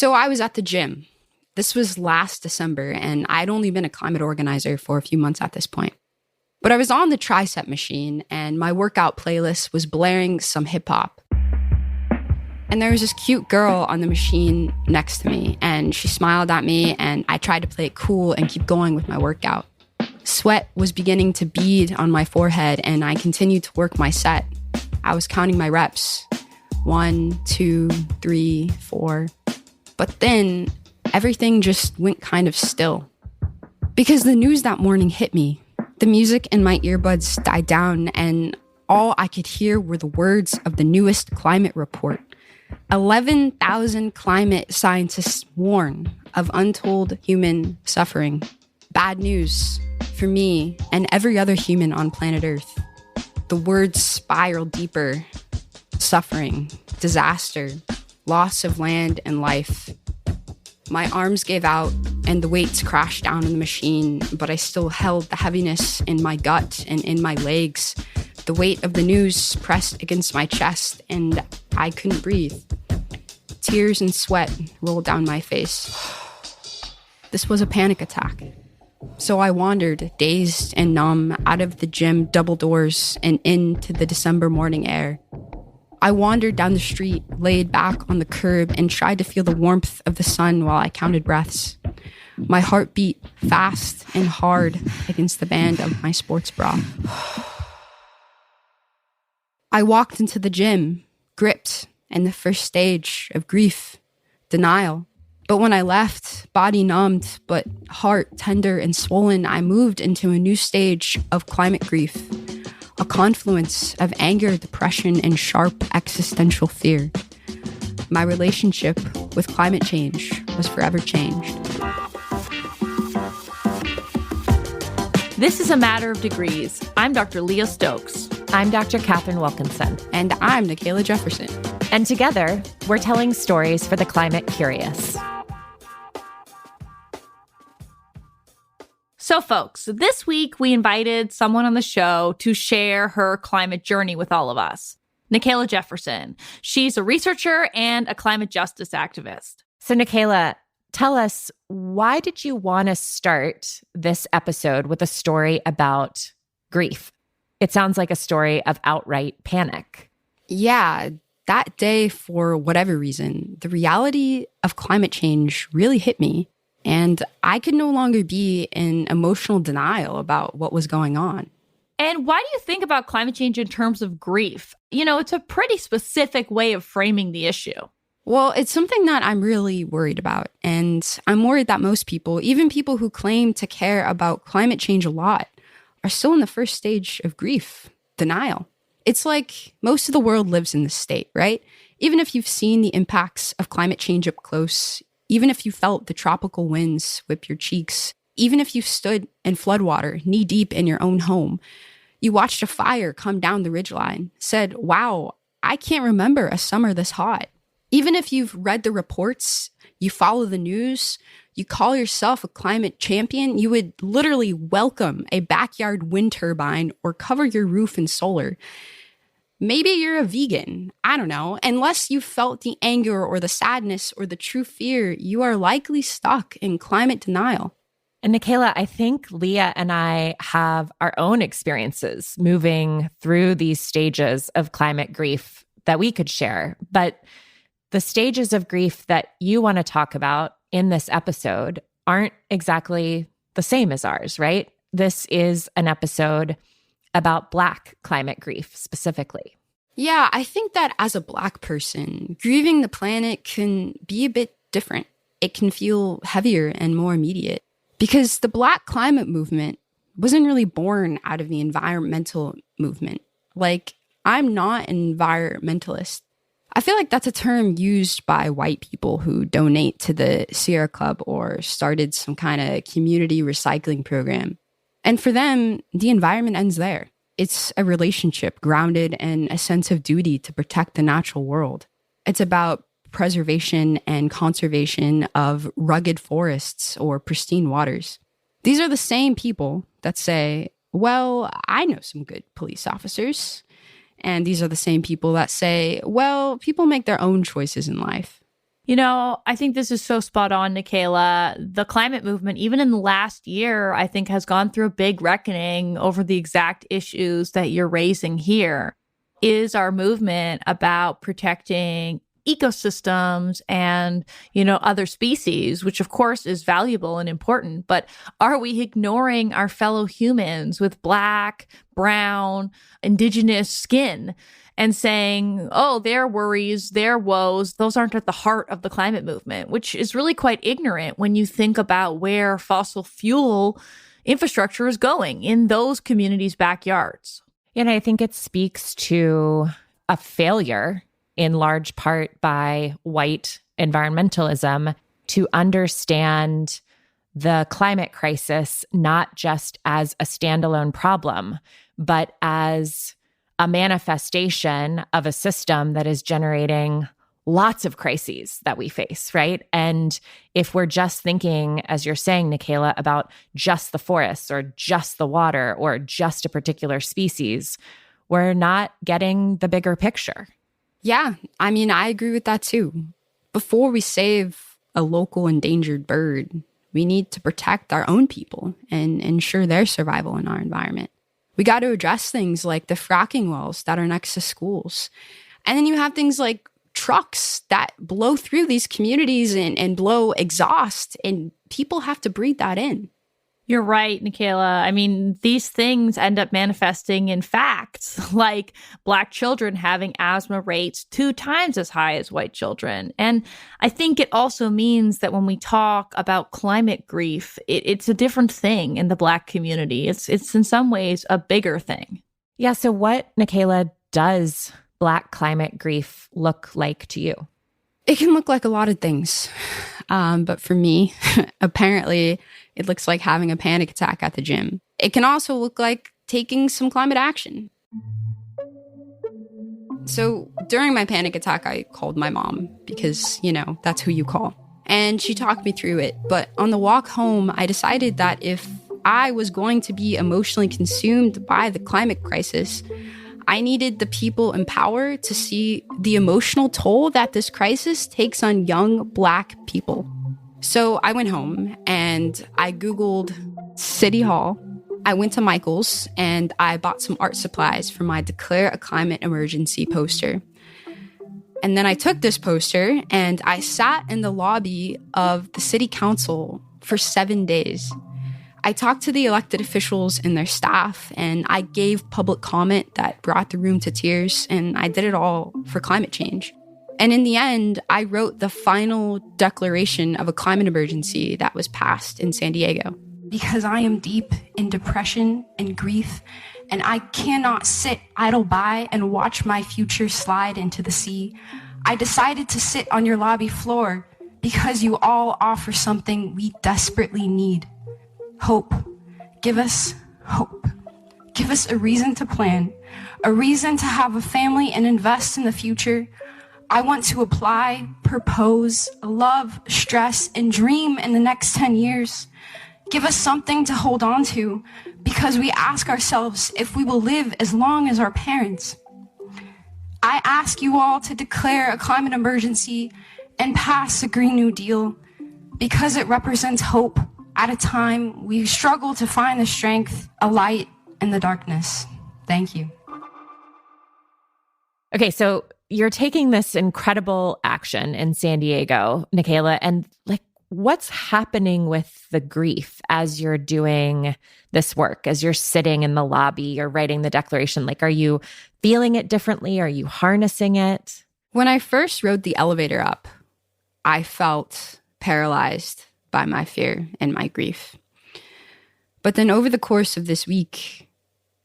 So I was at the gym. This was last December, and I'd only been a climate organizer for a few months at this point. But I was on the tricep machine, and my workout playlist was blaring some hip hop. And there was this cute girl on the machine next to me, and she smiled at me, and I tried to play it cool and keep going with my workout. Sweat was beginning to bead on my forehead, and I continued to work my set. I was counting my reps. 1, 2, 3, 4. But then everything just went kind of still. Because the news that morning hit me. The music in my earbuds died down, and all I could hear were the words of the newest climate report. 11,000 climate scientists warn of untold human suffering. Bad news for me and every other human on planet Earth. The words spiraled deeper. Suffering, disaster, loss of land and life. My arms gave out and the weights crashed down in the machine, but I still held the heaviness in my gut and in my legs. The weight of the news pressed against my chest and I couldn't breathe. Tears and sweat rolled down my face. This was a panic attack. So I wandered, dazed and numb, out of the gym double doors and into the December morning air. I wandered down the street, laid back on the curb, and tried to feel the warmth of the sun while I counted breaths. My heart beat fast and hard against the band of my sports bra. I walked into the gym, gripped in the first stage of grief, denial. But when I left, body numbed, but heart tender and swollen, I moved into a new stage of climate grief. A confluence of anger, depression, and sharp existential fear. My relationship with climate change was forever changed. This is A Matter of Degrees. I'm Dr. Leah Stokes. I'm Dr. Catherine Wilkinson. And I'm Nikayla Jefferson. And together, we're telling stories for the climate curious. So folks, this week we invited someone on the show to share her climate journey with all of us. Nikayla Jefferson. She's a researcher and a climate justice activist. So Nikayla, tell us, why did you want to start this episode with a story about grief? It sounds like a story of outright panic. Yeah, that day, for whatever reason, the reality of climate change really hit me. And I could no longer be in emotional denial about what was going on. And why do you think about climate change in terms of grief? You know, it's a pretty specific way of framing the issue. Well, it's something that I'm really worried about. And I'm worried that most people, even people who claim to care about climate change a lot, are still in the first stage of grief, denial. It's like most of the world lives in this state, right? Even if you've seen the impacts of climate change up close, even if you felt the tropical winds whip your cheeks, even if you stood in floodwater knee-deep in your own home, you watched a fire come down the ridgeline, said, wow, I can't remember a summer this hot. Even if you've read the reports, you follow the news, you call yourself a climate champion, you would literally welcome a backyard wind turbine or cover your roof in solar. Maybe you're a vegan. I don't know. Unless you felt the anger or the sadness or the true fear, you are likely stuck in climate denial. And Nikayla, I think Leah and I have our own experiences moving through these stages of climate grief that we could share. But the stages of grief that you want to talk about in this episode aren't exactly the same as ours, right? This is an episode about Black climate grief specifically. Yeah, I think that as a Black person, grieving the planet can be a bit different. It can feel heavier and more immediate because the Black climate movement wasn't really born out of the environmental movement. Like, I'm not an environmentalist. I feel like that's a term used by white people who donate to the Sierra Club or started some kind of community recycling program. And for them, the environment ends there. It's a relationship grounded in a sense of duty to protect the natural world. It's about preservation and conservation of rugged forests or pristine waters. These are the same people that say, well, I know some good police officers. And these are the same people that say, well, people make their own choices in life. I think this is so spot on, Nikayla. The climate movement, even in the last year, I think has gone through a big reckoning over the exact issues that you're raising here. Is our movement about protecting ecosystems and, other species, which of course is valuable and important, but are we ignoring our fellow humans with Black, brown, indigenous skin and saying, oh, their worries, their woes, those aren't at the heart of the climate movement, which is really quite ignorant when you think about where fossil fuel infrastructure is going in those communities' backyards. And I think it speaks to a failure in large part by white environmentalism to understand the climate crisis not just as a standalone problem, but as a manifestation of a system that is generating lots of crises that we face, right? And if we're just thinking, as you're saying, Nikayla, about just the forests or just the water or just a particular species, we're not getting the bigger picture. Yeah, I agree with that too. Before we save a local endangered bird, we need to protect our own people and ensure their survival in our environment. We got to address things like the fracking wells that are next to schools. And then you have things like trucks that blow through these communities and blow exhaust, and people have to breathe that in. You're right, Nikayla. These things end up manifesting in facts, like Black children having asthma rates 2 times as high as white children. And I think it also means that when we talk about climate grief, it's a different thing in the Black community. It's in some ways a bigger thing. Yeah. So what, Nikayla, does Black climate grief look like to you? It can look like a lot of things. But for me, apparently, it looks like having a panic attack at the gym. It can also look like taking some climate action. So during my panic attack, I called my mom because, that's who you call. And she talked me through it. But on the walk home, I decided that if I was going to be emotionally consumed by the climate crisis, I needed the people in power to see the emotional toll that this crisis takes on young Black people. So I went home and I Googled City Hall. I went to Michael's and I bought some art supplies for my Declare a Climate Emergency poster. And then I took this poster and I sat in the lobby of the city council for 7 days. I talked to the elected officials and their staff, and I gave public comment that brought the room to tears, and I did it all for climate change. And in the end, I wrote the final declaration of a climate emergency that was passed in San Diego. Because I am deep in depression and grief, and I cannot sit idle by and watch my future slide into the sea, I decided to sit on your lobby floor because you all offer something we desperately need. Hope. Give us hope. Give us a reason to plan, a reason to have a family and invest in the future. I want to apply, propose, love, stress, and dream in the next 10 years. Give us something to hold on to because we ask ourselves if we will live as long as our parents. I ask you all to declare a climate emergency and pass a Green New Deal because it represents hope at a time we struggle to find the strength, a light in the darkness. Thank you. Okay, so you're taking this incredible action in San Diego, Nikayla, and what's happening with the grief as you're doing this work, as you're sitting in the lobby or writing the declaration? Are you feeling it differently? Are you harnessing it? When I first rode the elevator up, I felt paralyzed by my fear and my grief. But then over the course of this week,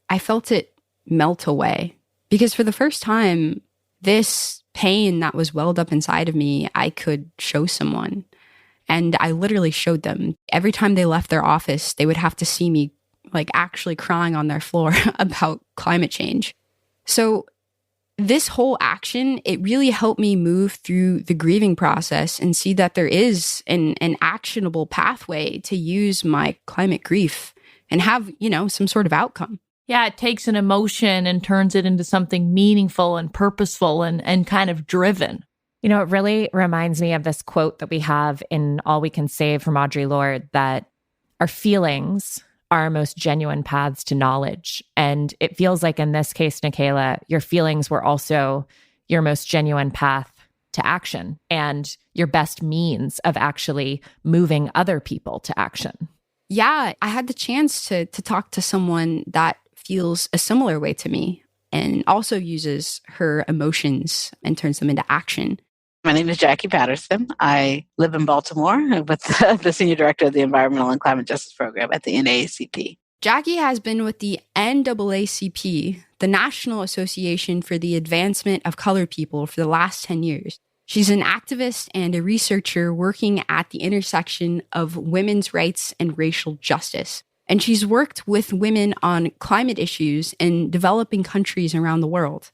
I felt it melt away. Because for the first time, this pain that was welled up inside of me, I could show someone. And I literally showed them. Every time they left their office, they would have to see me actually crying on their floor about climate change. So this whole action, it really helped me move through the grieving process and see that there is an actionable pathway to use my climate grief and have, some sort of outcome. Yeah, it takes an emotion and turns it into something meaningful and purposeful and kind of driven. You know, it really reminds me of this quote that we have in All We Can Say from Audre Lorde, that our feelings are our most genuine paths to knowledge. And it feels like in this case, Nikayla, your feelings were also your most genuine path to action and your best means of actually moving other people to action. Yeah, I had the chance to talk to someone that feels a similar way to me and also uses her emotions and turns them into action. My name is Jackie Patterson. I live in Baltimore with the Senior Director of the Environmental and Climate Justice Program at the NAACP. Jackie has been with the NAACP, the National Association for the Advancement of Colored People, for the last 10 years. She's an activist and a researcher working at the intersection of women's rights and racial justice. And she's worked with women on climate issues in developing countries around the world,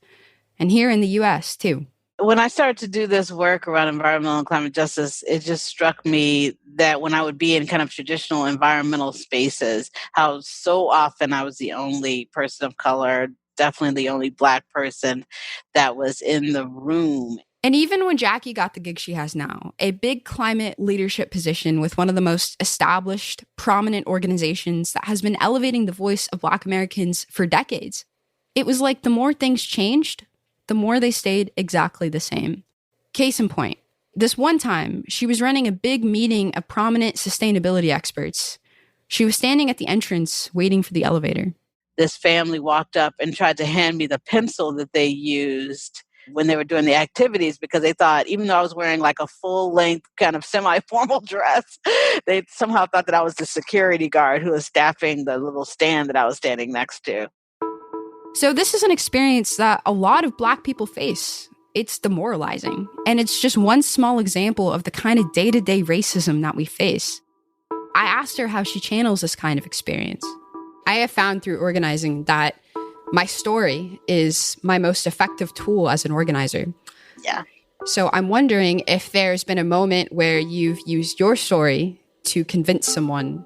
and here in the US too. When I started to do this work around environmental and climate justice, it just struck me that when I would be in kind of traditional environmental spaces, how so often I was the only person of color, definitely the only Black person that was in the room. And even when Jackie got the gig she has now, a big climate leadership position with one of the most established, prominent organizations that has been elevating the voice of Black Americans for decades, it was like the more things changed, the more they stayed exactly the same. Case in point, this one time, she was running a big meeting of prominent sustainability experts. She was standing at the entrance waiting for the elevator. This family walked up and tried to hand me the pencil that they used when they were doing the activities, because they thought, even though I was wearing like a full-length kind of semi-formal dress, they somehow thought that I was the security guard who was staffing the little stand that I was standing next to. So this is an experience that a lot of Black people face. It's demoralizing. And it's just one small example of the kind of day-to-day racism that we face. I asked her how she channels this kind of experience. I have found through organizing that my story is my most effective tool as an organizer. Yeah. So I'm wondering if there's been a moment where you've used your story to convince someone.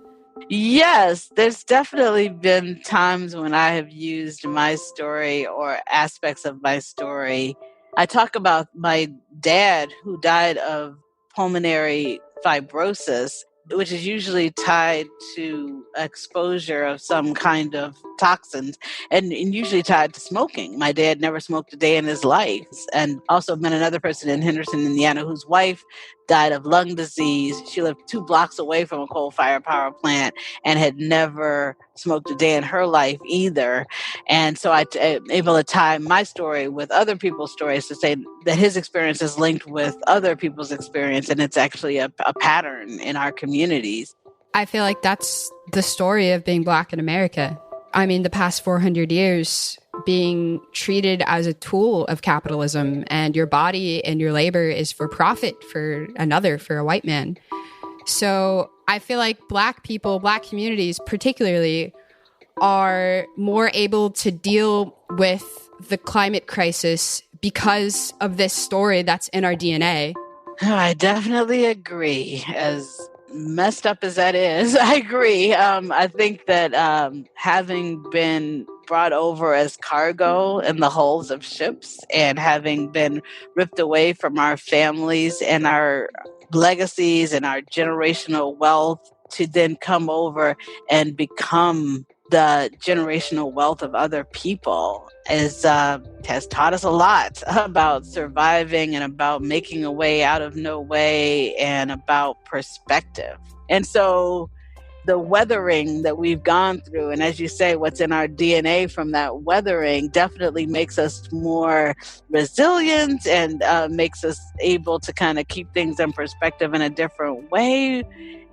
Yes, there's definitely been times when I have used my story or aspects of my story. I talk about my dad who died of pulmonary fibrosis, which is usually tied to exposure of some kind of toxins and usually tied to smoking. My dad never smoked a day in his life. And also met another person in Henderson, Indiana, whose wife died of lung disease. She lived 2 blocks away from a coal-fired power plant and had never smoked a day in her life either. And so I'm able to tie my story with other people's stories to say that his experience is linked with other people's experience, and it's actually a pattern in our communities. I feel like that's the story of being Black in America. I mean, the past 400 years being treated as a tool of capitalism, and your body and your labor is for profit for another, for a white man. So I feel like Black people, Black communities particularly, are more able to deal with the climate crisis because of this story that's in our DNA. I definitely agree. As messed up as that is, I agree. I think that having been brought over as cargo in the hulls of ships and having been ripped away from our families and our legacies and our generational wealth to then come over and become the generational wealth of other people has taught us a lot about surviving and about making a way out of no way and about perspective. And so the weathering that we've gone through, and as you say, what's in our DNA from that weathering definitely makes us more resilient and makes us able to kind of keep things in perspective in a different way.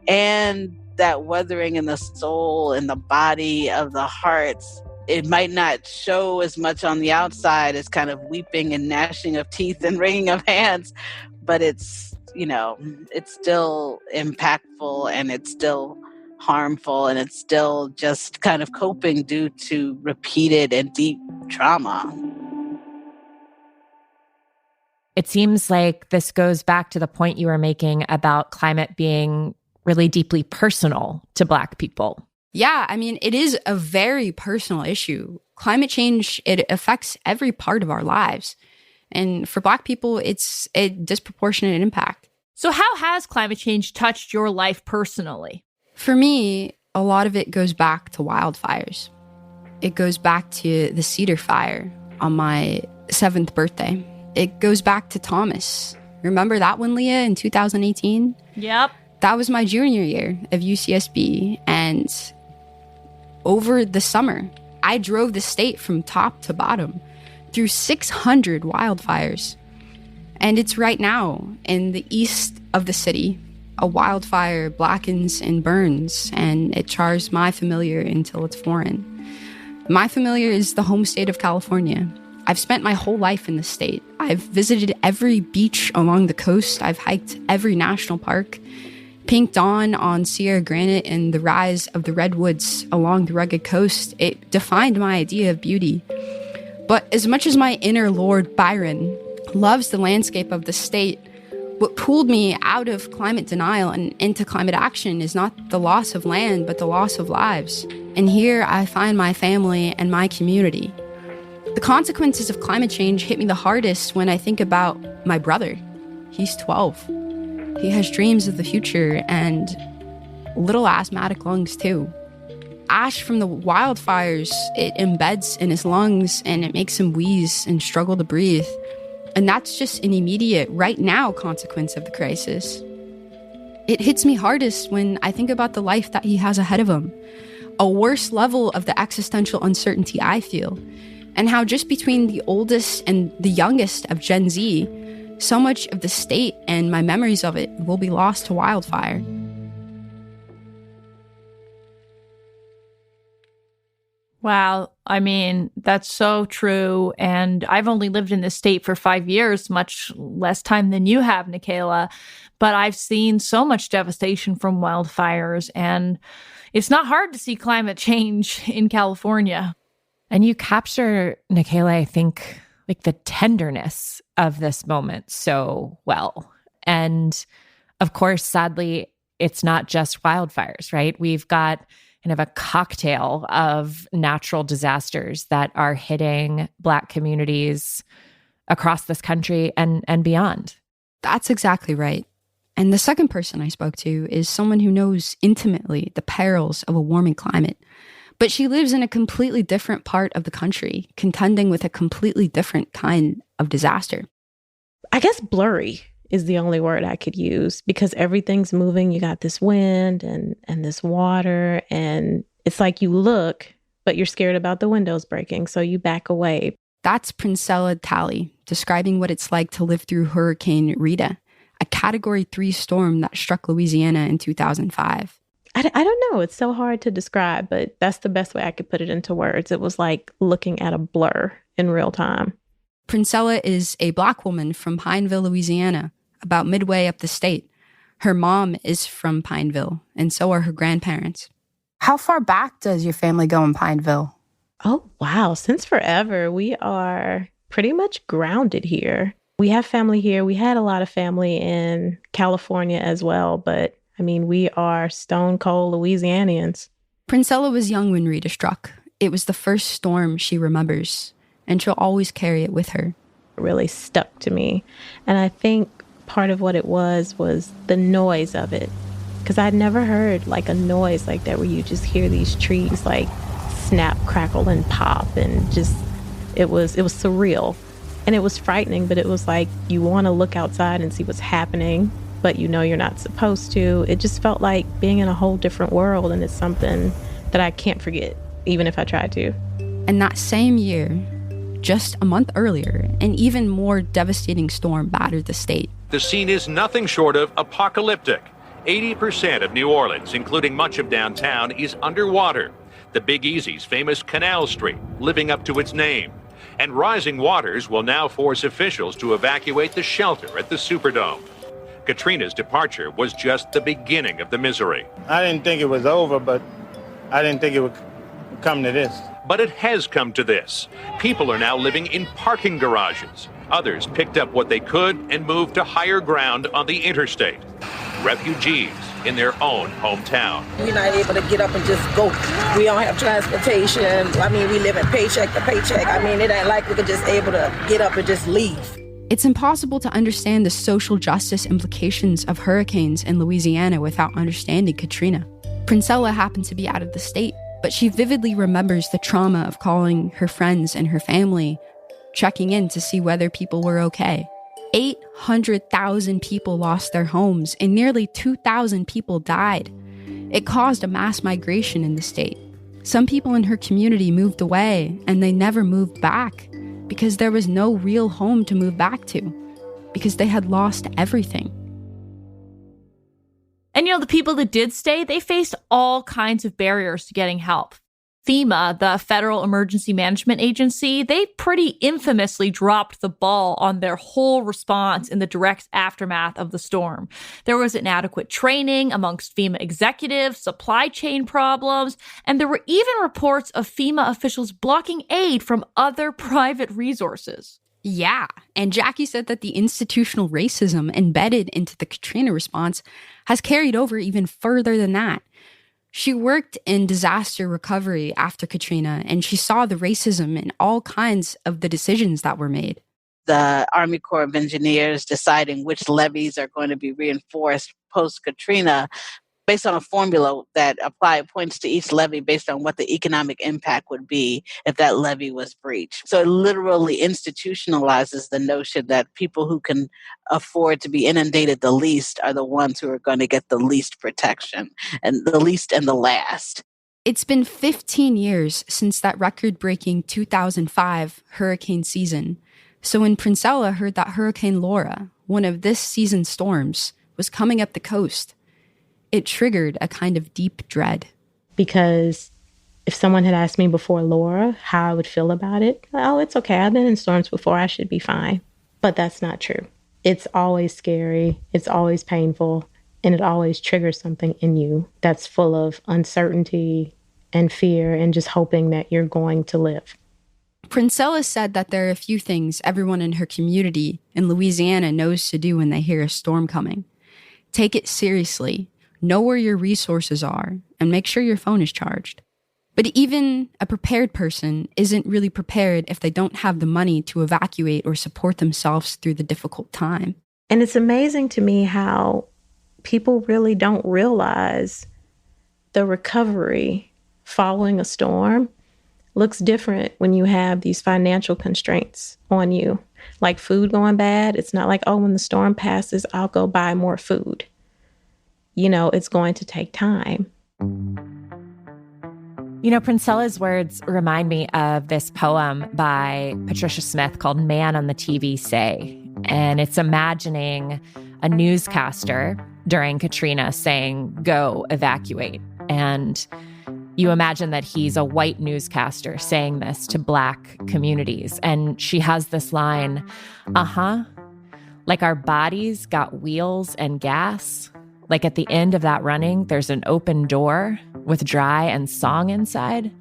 And that weathering in the soul and the body of the hearts, it might not show as much on the outside as kind of weeping and gnashing of teeth and wringing of hands, but it's, it's still impactful and it's still harmful and it's still just kind of coping due to repeated and deep trauma. It seems like this goes back to the point you were making about climate being really deeply personal to Black people. Yeah, I mean, it is a very personal issue. Climate change, it affects every part of our lives. And for Black people, it's a disproportionate impact. So how has climate change touched your life personally? For me, a lot of it goes back to wildfires. It goes back to the Cedar Fire on my 7th birthday. It goes back to Thomas. Remember that one, Leah, in 2018? Yep. That was my junior year of UCSB. And over the summer, I drove the state from top to bottom through 600 wildfires. And it's right now in the east of the city. A wildfire blackens and burns, and it chars my familiar until it's foreign. My familiar is the home state of California. I've spent my whole life in the state. I've visited every beach along the coast. I've hiked every national park. Pink dawn on Sierra Granite and the rise of the redwoods along the rugged coast, it defined my idea of beauty. But as much as my inner Lord Byron loves the landscape of the state, what pulled me out of climate denial and into climate action is not the loss of land, but the loss of lives. And here I find my family and my community. The consequences of climate change hit me the hardest when I think about my brother. He's 12. He has dreams of the future and little asthmatic lungs too. Ash from the wildfires, it embeds in his lungs and it makes him wheeze and struggle to breathe. And that's just an immediate, right now consequence of the crisis. It hits me hardest when I think about the life that he has ahead of him, a worse level of the existential uncertainty I feel, and how just between the oldest and the youngest of Gen Z, so much of the state and my memories of it will be lost to wildfire. Wow. I mean, that's so true. And I've only lived in this state for 5 years, much less time than you have, Nikayla. But I've seen so much devastation from wildfires. And it's not hard to see climate change in California. And you capture, Nikayla, I think, like the tenderness of this moment so well. And of course, sadly, it's not just wildfires, right? We've got kind of a cocktail of natural disasters that are hitting Black communities across this country and beyond. That's exactly right. And the second person I spoke to is someone who knows intimately the perils of a warming climate. But she lives in a completely different part of the country, contending with a completely different kind of disaster. I guess blurry is the only word I could use, because everything's moving. You got this wind and this water, and it's like you look, but you're scared about the windows breaking, so you back away. That's Princella Talley describing what it's like to live through Hurricane Rita, a Category 3 storm that struck Louisiana in 2005. I don't know. It's so hard to describe, but that's the best way I could put it into words. It was like looking at a blur in real time. Princella is a Black woman from Pineville, Louisiana, about midway up the state. Her mom is from Pineville, and so are her grandparents. How far back does your family go in Pineville? Oh, wow. Since forever, we are pretty much grounded here. We have family here. We had a lot of family in California as well, but I mean, we are stone cold Louisianians. Princella was young when Rita struck. It was the first storm she remembers, and she'll always carry it with her. It really stuck to me. And I think part of what it was the noise of it. Because I'd never heard like a noise like that where you just hear these trees like snap, crackle, and pop. And just, it was surreal. And it was frightening, but it was like you want to look outside and see what's happening, but you know you're not supposed to. It just felt like being in a whole different world, and it's something that I can't forget, even if I tried to. And that same year, just a month earlier, an even more devastating storm battered the state. The scene is nothing short of apocalyptic. 80% of New Orleans, including much of downtown, is underwater. The Big Easy's famous Canal Street, living up to its name. And rising waters will now force officials to evacuate the shelter at the Superdome. Katrina's departure was just the beginning of the misery. I didn't think it was over, but I didn't think it would come to this. But it has come to this. People are now living in parking garages. Others picked up what they could and moved to higher ground on the interstate. Refugees in their own hometown. We're not able to get up and just go. We don't have transportation. I mean, we live in paycheck to paycheck. I mean, it ain't like we could just able to get up and just leave. It's impossible to understand the social justice implications of hurricanes in Louisiana without understanding Katrina. Princella happened to be out of the state, but she vividly remembers the trauma of calling her friends and her family, checking in to see whether people were okay. 800,000 people lost their homes and nearly 2,000 people died. It caused a mass migration in the state. Some people in her community moved away and they never moved back because there was no real home to move back to, because they had lost everything. And the people that did stay, they faced all kinds of barriers to getting help. FEMA, the Federal Emergency Management Agency, they pretty infamously dropped the ball on their whole response in the direct aftermath of the storm. There was inadequate training amongst FEMA executives, supply chain problems, and there were even reports of FEMA officials blocking aid from other private resources. Yeah, and Jackie said that the institutional racism embedded into the Katrina response has carried over even further than that. She worked in disaster recovery after Katrina, and she saw the racism in all kinds of the decisions that were made. The Army Corps of Engineers deciding which levees are going to be reinforced post-Katrina based on a formula that applied points to each levee based on what the economic impact would be if that levee was breached. So it literally institutionalizes the notion that people who can afford to be inundated the least are the ones who are going to get the least protection, and the least and the last. It's been 15 years since that record-breaking 2005 hurricane season. So when Princella heard that Hurricane Laura, one of this season's storms, was coming up the coast, it triggered a kind of deep dread. Because if someone had asked me before Laura how I would feel about it, oh, it's okay. I've been in storms before. I should be fine. But that's not true. It's always scary. It's always painful. And it always triggers something in you that's full of uncertainty and fear and just hoping that you're going to live. Princella said that there are a few things everyone in her community in Louisiana knows to do when they hear a storm coming. Take it seriously. Know where your resources are, and make sure your phone is charged. But even a prepared person isn't really prepared if they don't have the money to evacuate or support themselves through the difficult time. And it's amazing to me how people really don't realize the recovery following a storm looks different when you have these financial constraints on you. Like food going bad, it's not like, oh, when the storm passes, I'll go buy more food. It's going to take time. Princella's words remind me of this poem by Patricia Smith called Man on the TV Say. And it's imagining a newscaster during Katrina saying, go evacuate. And you imagine that he's a white newscaster saying this to Black communities. And she has this line, like our bodies got wheels and gas. Like at the end of that running, there's an open door with dry and song inside.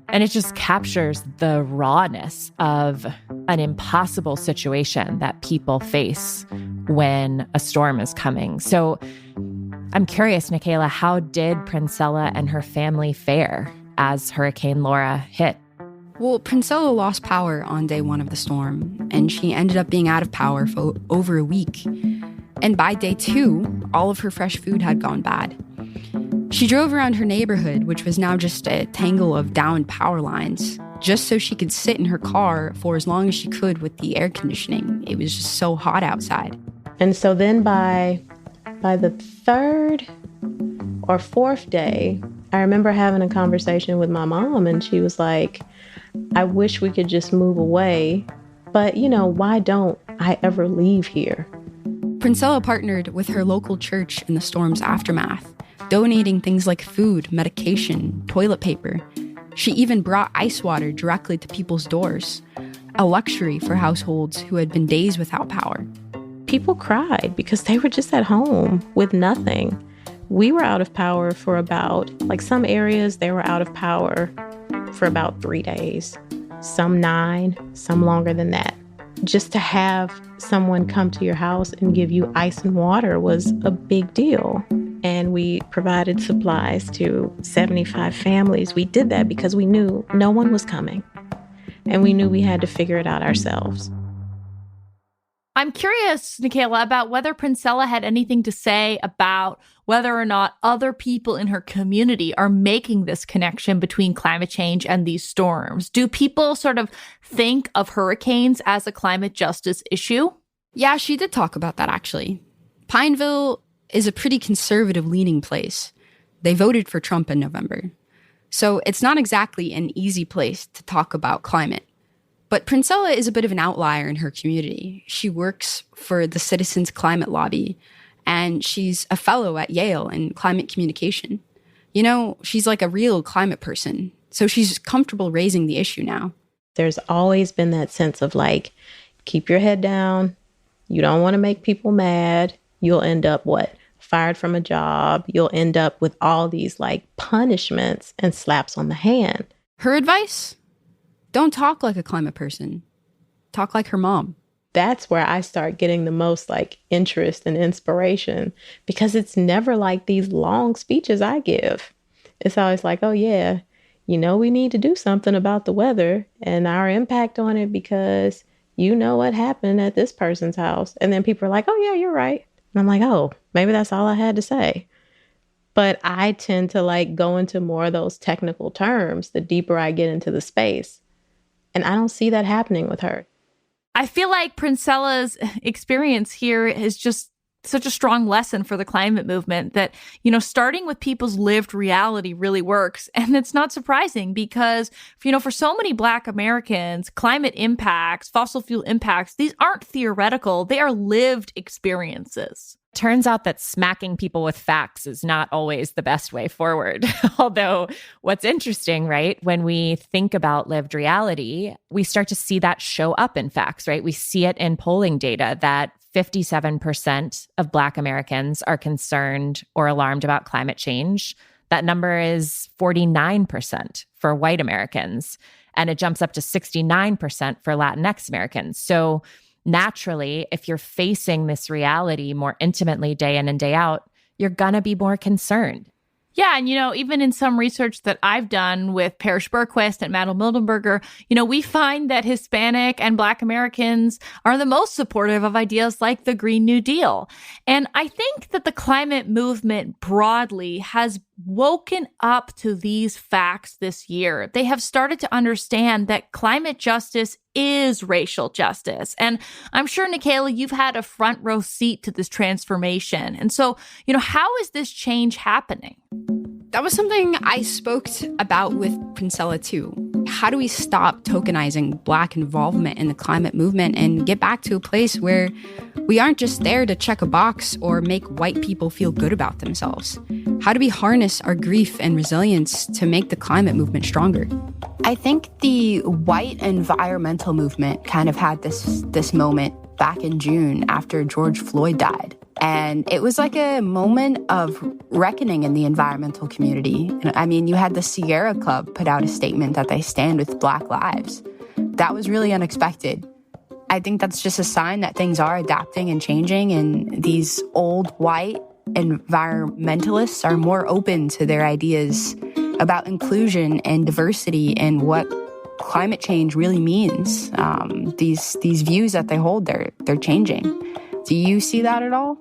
And it just captures the rawness of an impossible situation that people face when a storm is coming. So I'm curious, Nikayla, how did Princella and her family fare as Hurricane Laura hit? Well, Princella lost power on day one of the storm, and she ended up being out of power for over a week. And by day two, all of her fresh food had gone bad. She drove around her neighborhood, which was now just a tangle of downed power lines, just so she could sit in her car for as long as she could with the air conditioning. It was just so hot outside. And so then by the third or fourth day, I remember having a conversation with my mom, and she was like, I wish we could just move away, but why don't I ever leave here? Princella partnered with her local church in the storm's aftermath, donating things like food, medication, toilet paper. She even brought ice water directly to people's doors, a luxury for households who had been days without power. People cried because they were just at home with nothing. We were out of power for some areas, they were out of power for about 3 days, some 9, some longer than that. Just to have someone come to your house and give you ice and water was a big deal. And we provided supplies to 75 families. We did that because we knew no one was coming. And we knew we had to figure it out ourselves. I'm curious, Nikayla, about whether Princella had anything to say about whether or not other people in her community are making this connection between climate change and these storms. Do people sort of think of hurricanes as a climate justice issue? Yeah, she did talk about that, actually. Pineville is a pretty conservative leaning place. They voted for Trump in November. So it's not exactly an easy place to talk about climate. But Princella is a bit of an outlier in her community. She works for the Citizens Climate Lobby, and she's a fellow at Yale in climate communication. You know, she's like a real climate person, so she's comfortable raising the issue now. There's always been that sense of like, keep your head down. You don't want to make people mad. You'll end up fired from a job. You'll end up with all these like punishments and slaps on the hand. Her advice? Don't talk like a climate person. Talk like her mom. That's where I start getting the most like interest and inspiration, because it's never like these long speeches I give. It's always like, oh yeah, you know, we need to do something about the weather and our impact on it because you know what happened at this person's house. And then people are like, oh yeah, you're right. And I'm like, oh, maybe that's all I had to say. But I tend to like go into more of those technical terms the deeper I get into the space. And I don't see that happening with her. I feel like Princella's experience here is just such a strong lesson for the climate movement that, you know, starting with people's lived reality really works. And it's not surprising because, you know, for so many Black Americans, climate impacts, fossil fuel impacts, these aren't theoretical. They are lived experiences. Turns out that smacking people with facts is not always the best way forward. Although what's interesting, right, when we think about lived reality, we start to see that show up in facts, right? We see it in polling data that 57% of Black Americans are concerned or alarmed about climate change. That number is 49% for white Americans, and it jumps up to 69% for Latinx Americans. So naturally, if you're facing this reality more intimately day in and day out, you're going to be more concerned. Yeah. And, you know, even in some research that I've done with Parrish Bergquist and Madeline Mildenberger, you know, we find that Hispanic and Black Americans are the most supportive of ideas like the Green New Deal. And I think that the climate movement broadly has woken up to these facts this year. They have started to understand that climate justice is racial justice. And I'm sure, Nikayla, you've had a front row seat to this transformation. And so, you know, how is this change happening? That was something I spoke about with Princella too. How do we stop tokenizing Black involvement in the climate movement and get back to a place where we aren't just there to check a box or make white people feel good about themselves? How do we harness our grief and resilience to make the climate movement stronger? I think the white environmental movement kind of had this moment back in June after George Floyd died. And it was like a moment of reckoning in the environmental community. I mean, you had the Sierra Club put out a statement that they stand with Black lives. That was really unexpected. I think that's just a sign that things are adapting and changing, and these old white environmentalists are more open to their ideas about inclusion and diversity and what climate change really means. These views that they hold, they're changing. Do you see that at all?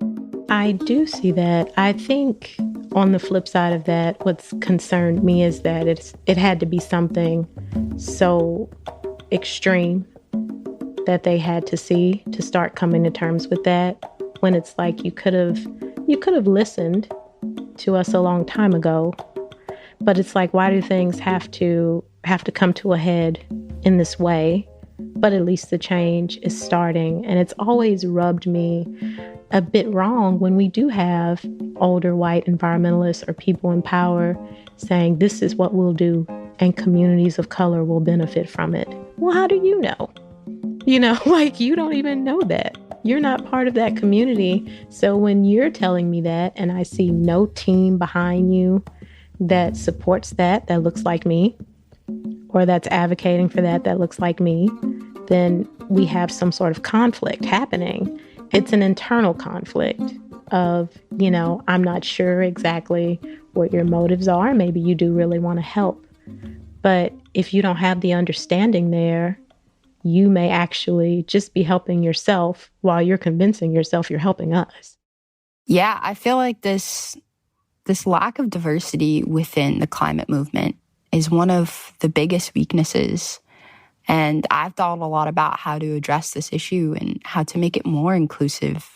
I do see that. I think on the flip side of that, what's concerned me is that it had to be something so extreme that they had to see to start coming to terms with that, when it's like you could have listened to us a long time ago. But it's like, why do things have to come to a head in this way? But at least the change is starting. And it's always rubbed me a bit wrong when we do have older white environmentalists or people in power saying this is what we'll do and communities of color will benefit from it. Well, how do you know? You know, like, you don't even know that. You're not part of that community. So when you're telling me that and I see no team behind you that supports that looks like me, or that's advocating for that looks like me, then we have some sort of conflict happening. It's an internal conflict of, you know, I'm not sure exactly what your motives are. Maybe you do really want to help. But if you don't have the understanding there, you may actually just be helping yourself while you're convincing yourself you're helping us. Yeah, I feel like this lack of diversity within the climate movement is one of the biggest weaknesses. And I've thought a lot about how to address this issue and how to make it more inclusive.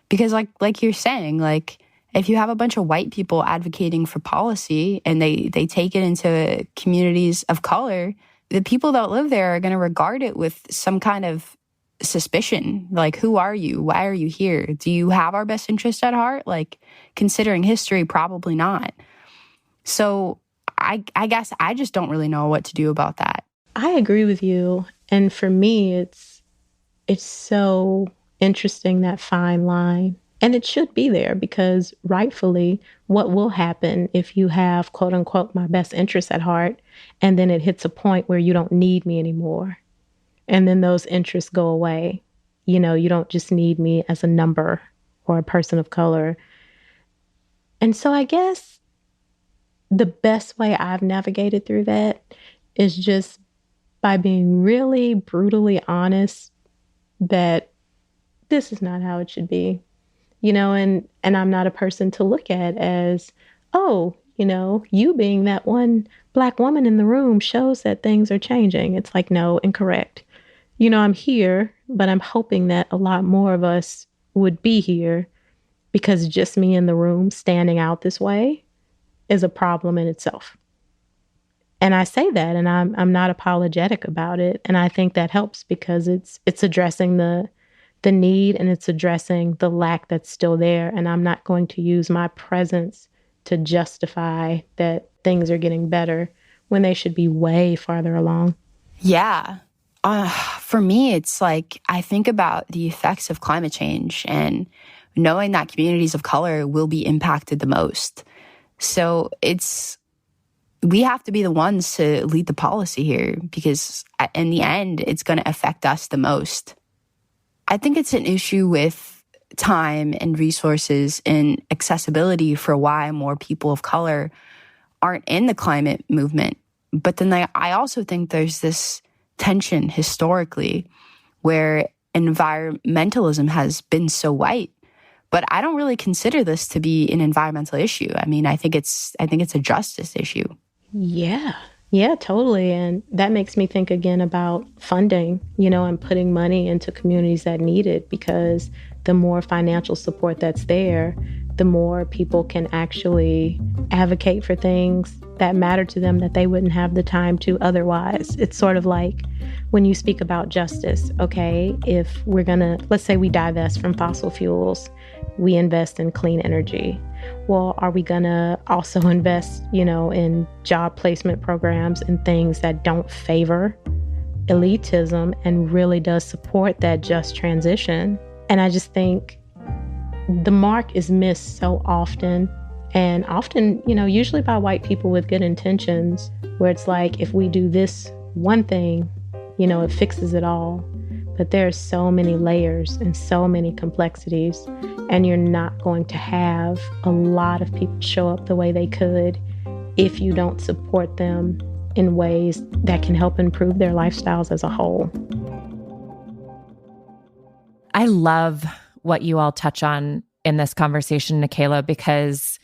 Because like you're saying, like, if you have a bunch of white people advocating for policy and they take it into communities of color, the people that live there are going to regard it with some kind of suspicion. Like, who are you? Why are you here? Do you have our best interest at heart? Like, considering history, probably not. So I guess I just don't really know what to do about that. I agree with you. And for me, it's so interesting, that fine line. And it should be there, because rightfully, what will happen if you have, quote unquote, my best interests at heart, and then it hits a point where you don't need me anymore. And then those interests go away. You know, you don't just need me as a number or a person of color. And so I guess the best way I've navigated through that is just by being really brutally honest that this is not how it should be. You know, and I'm not a person to look at as, oh, you know, you being that one Black woman in the room shows that things are changing. It's like, no, incorrect. You know, I'm here, but I'm hoping that a lot more of us would be here, because just me in the room standing out this way is a problem in itself. And I say that, and I'm not apologetic about it. And I think that helps, because it's addressing the need, and it's addressing the lack that's still there. And I'm not going to use my presence to justify that things are getting better when they should be way farther along. Yeah. For me, it's like, I think about the effects of climate change and knowing that communities of color will be impacted the most. So we have to be the ones to lead the policy here, because in the end, it's going to affect us the most. I think it's an issue with time and resources and accessibility for why more people of color aren't in the climate movement. But then I also think there's this tension historically where environmentalism has been so white. But I don't really consider this to be an environmental issue. I mean, I think it's a justice issue. Yeah, totally. And that makes me think again about funding, you know, and putting money into communities that need it, because the more financial support that's there, the more people can actually advocate for things that matter to them that they wouldn't have the time to otherwise. It's sort of like when you speak about justice, okay, if we're let's say we divest from fossil fuels, we invest in clean energy. Well, are we going to also invest, you know, in job placement programs and things that don't favor elitism and really does support that just transition? And I just think the mark is missed so often, and often, you know, usually by white people with good intentions, where it's like, if we do this one thing, you know, it fixes it all. But there are so many layers and so many complexities, and you're not going to have a lot of people show up the way they could if you don't support them in ways that can help improve their lifestyles as a whole. I love what you all touch on in this conversation, Nikayla, because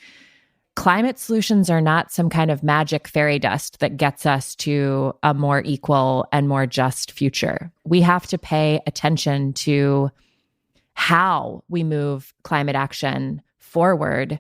climate solutions are not some kind of magic fairy dust that gets us to a more equal and more just future. We have to pay attention to how we move climate action forward,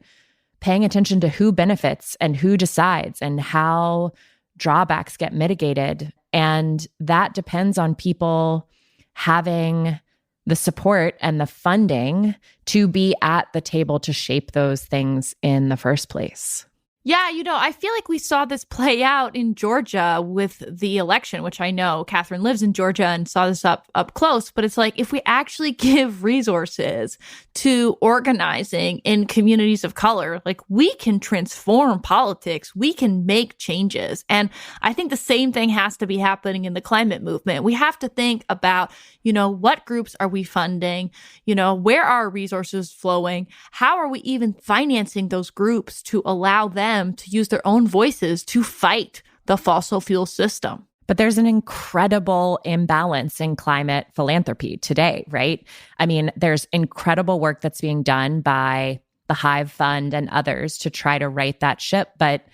paying attention to who benefits and who decides and how drawbacks get mitigated. And that depends on people having the support and the funding to be at the table to shape those things in the first place. Yeah, you know, I feel like we saw this play out in Georgia with the election, which I know Catherine lives in Georgia and saw this up close. But it's like, if we actually give resources to organizing in communities of color, like, we can transform politics, we can make changes. And I think the same thing has to be happening in the climate movement. We have to think about, you know, what groups are we funding? You know, where are our resources flowing? How are we even financing those groups to allow them to use their own voices to fight the fossil fuel system? But there's an incredible imbalance in climate philanthropy today, right? I mean, there's incredible work that's being done by the Hive Fund and others to try to right that ship. But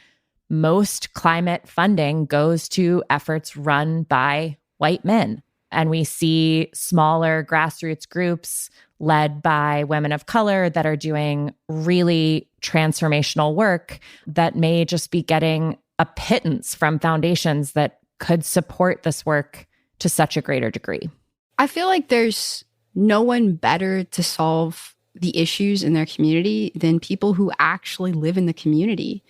most climate funding goes to efforts run by white men. And we see smaller grassroots groups led by women of color that are doing really transformational work that may just be getting a pittance from foundations that could support this work to such a greater degree. I feel like there's no one better to solve the issues in their community than people who actually live in the community.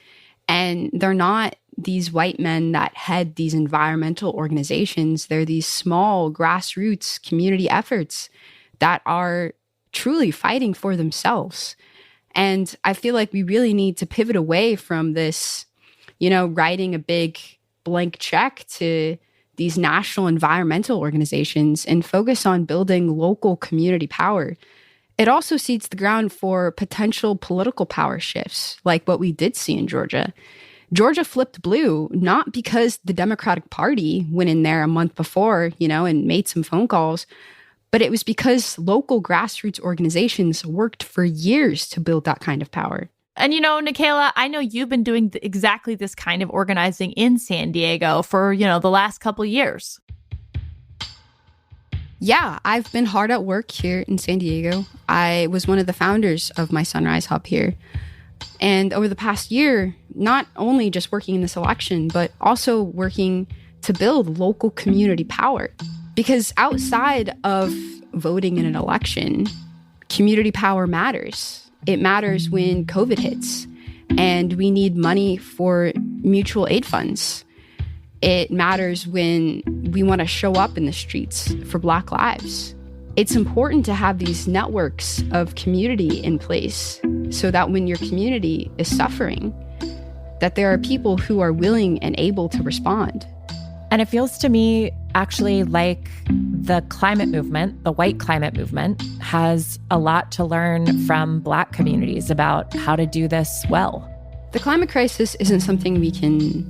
And they're not these white men that head these environmental organizations. They're these small grassroots community efforts that are truly fighting for themselves. And I feel like we really need to pivot away from this, writing a big blank check to these national environmental organizations and focus on building local community power. It also seeds the ground for potential political power shifts, like what we did see in Georgia. Georgia flipped blue, not because the Democratic Party went in there a month before, and made some phone calls, but it was because local grassroots organizations worked for years to build that kind of power. And Nikayla, I know you've been doing exactly this kind of organizing in San Diego for, the last couple years. Yeah, I've been hard at work here in San Diego. I was one of the founders of my Sunrise Hub here. And over the past year, not only just working in this election, but also working to build local community power. Because outside of voting in an election, community power matters. It matters when COVID hits and we need money for mutual aid funds. It matters when we want to show up in the streets for Black lives. It's important to have these networks of community in place so that when your community is suffering, that there are people who are willing and able to respond. And it feels to me actually like the climate movement, the white climate movement, has a lot to learn from Black communities about how to do this well. The climate crisis isn't something we can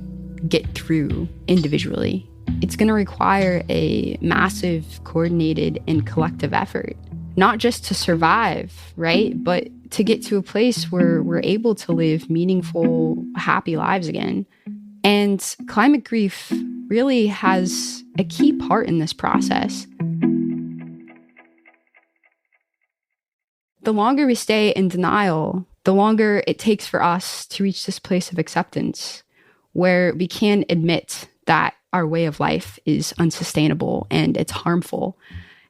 get through individually. It's going to require a massive, coordinated, and collective effort, not just to survive, right? But to get to a place where we're able to live meaningful, happy lives again. And climate grief really has a key part in this process. The longer we stay in denial, the longer it takes for us to reach this place of acceptance, where we can admit that our way of life is unsustainable and it's harmful.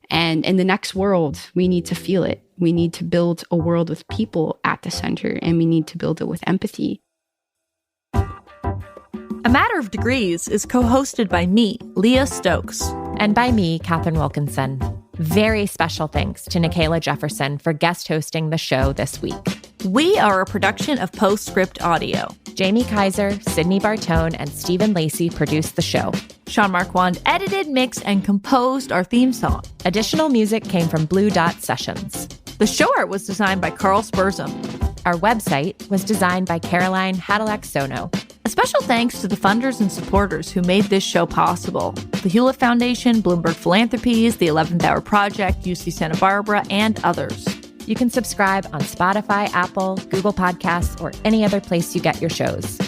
And in the next world, we need to feel it. We need to build a world with people at the center, and we need to build it with empathy. A Matter of Degrees is co-hosted by me, Leah Stokes. And by me, Katherine Wilkinson. Very special thanks to Nikayla Jefferson for guest hosting the show this week. We are a production of Postscript Audio. Jamie Kaiser, Sydney Bartone, and Stephen Lacey produced the show. Sean Marquand edited, mixed, and composed our theme song. Additional music came from Blue Dot Sessions. The show art was designed by Carl Spurzum. Our website was designed by Caroline Hadalak-Sono. A special thanks to the funders and supporters who made this show possible. The Hewlett Foundation, Bloomberg Philanthropies, the 11th Hour Project, UC Santa Barbara, and others. You can subscribe on Spotify, Apple, Google Podcasts, or any other place you get your shows.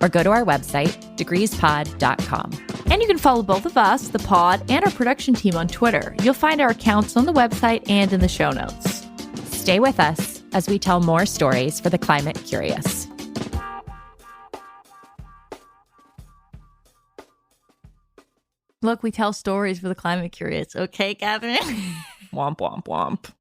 Or go to our website, degreespod.com. And you can follow both of us, the pod, and our production team on Twitter. You'll find our accounts on the website and in the show notes. Stay with us as we tell more stories for the climate curious. Look, we tell stories for the climate curious. Okay, Catherine? Womp, womp, womp.